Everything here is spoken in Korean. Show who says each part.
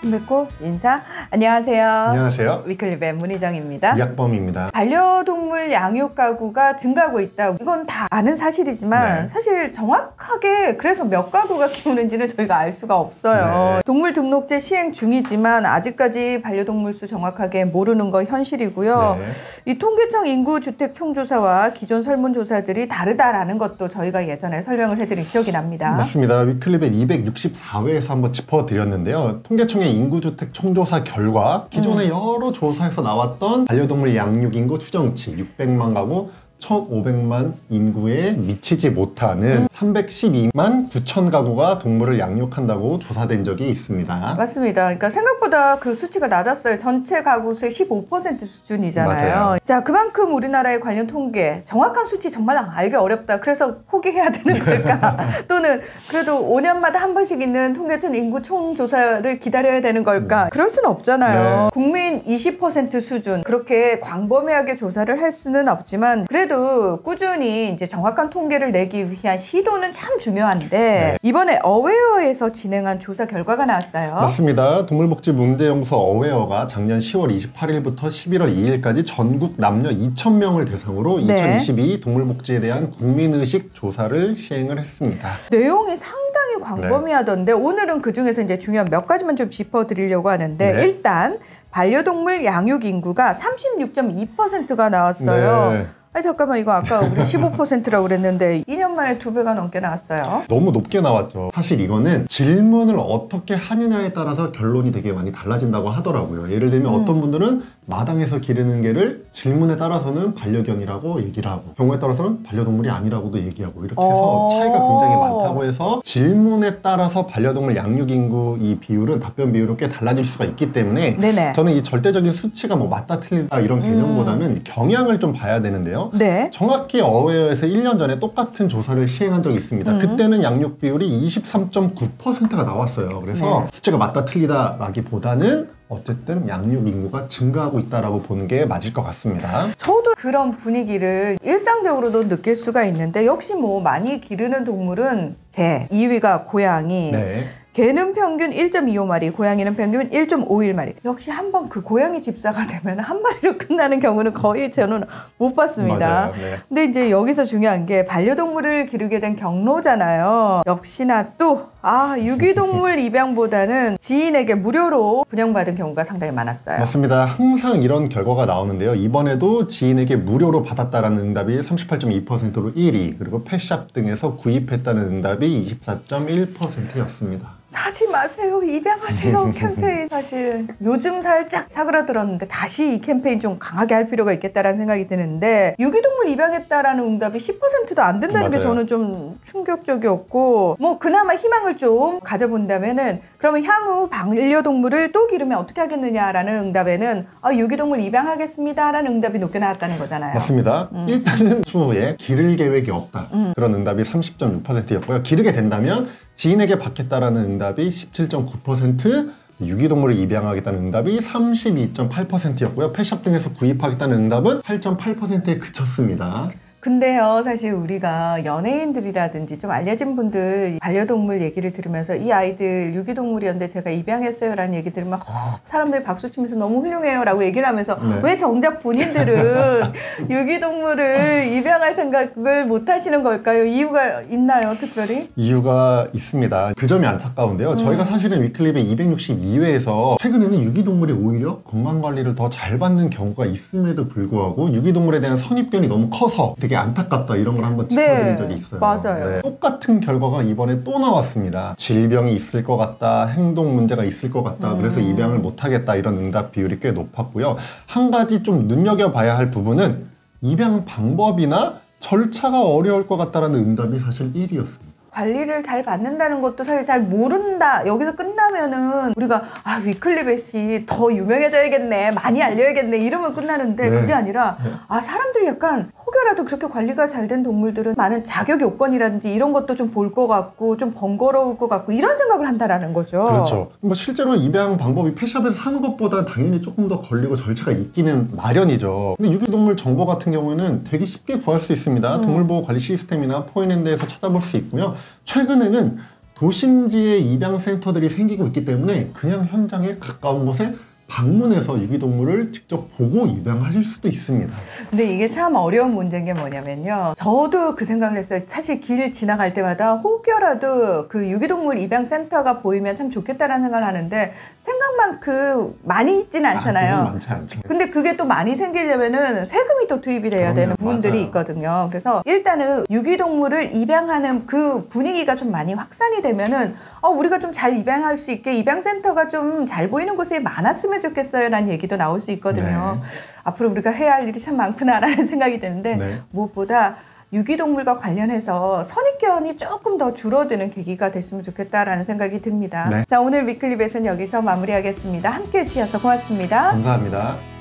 Speaker 1: 처음 뵙고 인사. 안녕하세요.
Speaker 2: 안녕하세요.
Speaker 1: 위클리브의 문희정입니다.
Speaker 2: 이학범입니다.
Speaker 1: 반려동물 양육 가구가 증가하고 있다. 이건 다 아는 사실이지만
Speaker 2: 네.
Speaker 1: 사실 정확하게 그래서 몇 가구가 키우는지는 저희가 알 수가 없어요.
Speaker 2: 네.
Speaker 1: 동물 등록제 시행 중이지만 아직까지 반려동물 수 정확하게 모르는 거 현실이고요.
Speaker 2: 네.
Speaker 1: 이 통계청 인구주택 총조사와 기존 설문조사들이 다르다라는 것도 저희가 예전에 설명을 해드린 기억이 납니다.
Speaker 2: 맞습니다. 위클리브의 264회에서 한번 짚어드렸는데요. 통계청의 인구주택 총조사 결과 기존의 여러 조사에서 나왔던 반려동물 양육 인구 추정치 600만 가구 1,500만 인구에 미치지 못하는 312만 9천 가구가 동물을 양육한다고 조사된 적이 있습니다.
Speaker 1: 맞습니다. 그러니까 생각보다 그 수치가 낮았어요. 전체 가구 수의 15% 수준이잖아요.
Speaker 2: 맞아요.
Speaker 1: 자, 그만큼 우리나라의 관련 통계 정확한 수치 정말 알기 어렵다. 그래서 포기해야 되는 걸까? 또는 그래도 5년마다 한 번씩 있는 통계청 인구 총조사를 기다려야 되는 걸까? 그럴 수는 없잖아요.
Speaker 2: 네.
Speaker 1: 국민 20% 수준 그렇게 광범위하게 조사를 할 수는 없지만 그래도 꾸준히 이제 정확한 통계를 내기 위한 시도는 참 중요한데
Speaker 2: 네.
Speaker 1: 이번에 어웨어에서 진행한 조사 결과가 나왔어요.
Speaker 2: 맞습니다. 동물복지문제연구소 어웨어가 작년 10월 28일부터 11월 2일까지 전국 남녀 2,000명을 대상으로
Speaker 1: 네.
Speaker 2: 2022 동물복지에 대한 국민의식 조사를 시행을 했습니다.
Speaker 1: 내용이 상당히 광범위하던데 오늘은 그중에서 이제 중요한 몇 가지만 좀 짚어드리려고 하는데
Speaker 2: 네.
Speaker 1: 일단 반려동물 양육 인구가 36.2%가 나왔어요.
Speaker 2: 네.
Speaker 1: 아니 잠깐만 이거 아까 우리 15%라고 그랬는데 2년 만에 2배가 넘게 나왔어요.
Speaker 2: 너무 높게 나왔죠. 사실 이거는 질문을 어떻게 하느냐에 따라서 결론이 되게 많이 달라진다고 하더라고요. 예를 들면 어떤 분들은 마당에서 기르는 개를 질문에 따라서는 반려견이라고 얘기를 하고 경우에 따라서는 반려동물이 아니라고도 얘기하고 이렇게 해서 차이가 굉장히 많다고 해서 질문에 따라서 반려동물 양육 인구 이 비율은 답변 비율은 꽤 달라질 수가 있기 때문에
Speaker 1: 네네.
Speaker 2: 저는 이 절대적인 수치가 뭐 맞다 틀리다 이런 개념보다는 경향을 좀 봐야 되는데요.
Speaker 1: 네.
Speaker 2: 정확히 어웨어에서 1년 전에 똑같은 조사를 시행한 적이 있습니다. 그때는 양육 비율이 23.9%가 나왔어요. 그래서
Speaker 1: 네.
Speaker 2: 수치가 맞다 틀리다 라기보다는 어쨌든 양육 인구가 증가하고 있다라고 보는 게 맞을 것 같습니다.
Speaker 1: 저도 그런 분위기를 일상적으로도 느낄 수가 있는데 역시 뭐 많이 기르는 동물은 개, 2위가 고양이,
Speaker 2: 네.
Speaker 1: 개는 평균 1.25마리, 고양이는 평균 1.51마리. 역시 한번 그 고양이 집사가 되면 한 마리로 끝나는 경우는 거의 저는 못 봤습니다.
Speaker 2: 맞아요. 네.
Speaker 1: 근데 이제 여기서 중요한 게 반려동물을 기르게 된 경로잖아요. 역시나 또 유기동물 입양보다는 지인에게 무료로 분양받은 경우가 상당히 많았어요.
Speaker 2: 맞습니다. 항상 이런 결과가 나오는데요. 이번에도 지인에게 무료로 받았다라는 응답이 38.2%로 1위, 그리고 펫샵 등에서 구입했다는 응답이 24.1%였습니다.
Speaker 1: 사지 마세요, 입양하세요 캠페인. 사실 요즘 살짝 사그라들었는데 다시 이 캠페인 좀 강하게 할 필요가 있겠다라는 생각이 드는데 유기동물 입양했다라는 응답이 10%도 안 된다는 게
Speaker 2: 맞아요.
Speaker 1: 저는 좀 충격적이었고 뭐 그나마 희망을 좀 가져본다면은 그러면 향후 반려동물을 또 기르면 어떻게 하겠느냐라는 응답에는 유기동물 입양하겠습니다라는 응답이 높게 나왔다는 거잖아요.
Speaker 2: 맞습니다. 일단은 추후에 기를 계획이 없다. 그런 응답이 30.6%였고요. 기르게 된다면 지인에게 받겠다라는 응답이 17.9%, 유기동물을 입양하겠다는 응답이 32.8%였고요. 펫샵 등에서 구입하겠다는 응답은 8.8%에 그쳤습니다.
Speaker 1: 근데요, 사실 우리가 연예인들이라든지 좀 알려진 분들 반려동물 얘기를 들으면서 이 아이들 유기동물이었는데 제가 입양했어요 라는 얘기 들으면 사람들이 박수치면서 너무 훌륭해요 라고 얘기를 하면서
Speaker 2: 네.
Speaker 1: 왜 정작 본인들은 유기동물을 입양할 생각을 못 하시는 걸까요? 이유가 있나요, 특별히?
Speaker 2: 이유가 있습니다. 그 점이 안타까운데요. 저희가 사실은 위클리브의 262회에서 최근에는 유기동물이 오히려 건강관리를 더 잘 받는 경우가 있음에도 불구하고 유기동물에 대한 선입견이 너무 커서 되게 안타깝다 이런 걸 한번 짚어드린 적이 있어요.
Speaker 1: 맞아요.
Speaker 2: 네. 똑같은 결과가 이번에 또 나왔습니다. 질병이 있을 것 같다, 행동 문제가 있을 것 같다, 그래서 입양을 못하겠다 이런 응답 비율이 꽤 높았고요. 한 가지 좀 눈여겨봐야 할 부분은 입양 방법이나 절차가 어려울 것 같다라는 응답이 사실 1위였습니다.
Speaker 1: 관리를 잘 받는다는 것도 사실 잘 모른다. 여기서 끝나면은 우리가 위클리벳이 더 유명해져야겠네, 많이 알려야겠네 이러면 끝나는데
Speaker 2: 네.
Speaker 1: 그게 아니라 사람들이 약간 혹여라도 그렇게 관리가 잘 된 동물들은 많은 자격 요건이라든지 이런 것도 좀 볼 것 같고 좀 번거로울 것 같고 이런 생각을 한다라는 거죠.
Speaker 2: 그렇죠. 뭐 실제로 입양 방법이 펫샵에서 사는 것보다 당연히 조금 더 걸리고 절차가 있기는 마련이죠. 근데 유기동물 정보 같은 경우는 되게 쉽게 구할 수 있습니다. 동물보호관리 시스템이나 포인핸드에서 찾아볼 수 있고요. 최근에는 도심지에 입양센터들이 생기고 있기 때문에 그냥 현장에 가까운 곳에 방문해서 유기동물을 직접 보고 입양하실 수도 있습니다.
Speaker 1: 근데 이게 참 어려운 문제인 게 뭐냐면요. 저도 그 생각을 했어요. 사실 길 지나갈 때마다 혹여라도 그 유기동물 입양센터가 보이면 참 좋겠다라는 생각을 하는데 생각만큼 많이 있지는 않잖아요.
Speaker 2: 아직은 많지 않죠.
Speaker 1: 근데 그게 또 많이 생기려면은 세금이 또 투입이 돼야 되는 부분들이
Speaker 2: 맞아요.
Speaker 1: 있거든요. 그래서 일단은 유기동물을 입양하는 그 분위기가 좀 많이 확산이 되면은 우리가 좀 잘 입양할 수 있게 입양센터가 좀 잘 보이는 곳이 많았으면 좋겠어요 라는 얘기도 나올 수 있거든요.
Speaker 2: 네.
Speaker 1: 앞으로 우리가 해야 할 일이 참 많구나 라는 생각이 드는데
Speaker 2: 네.
Speaker 1: 무엇보다 유기동물과 관련해서 선입견이 조금 더 줄어드는 계기가 됐으면 좋겠다라는 생각이 듭니다.
Speaker 2: 네.
Speaker 1: 자, 오늘 위클리벳은 여기서 마무리하겠습니다. 함께해 주셔서 고맙습니다.
Speaker 2: 감사합니다.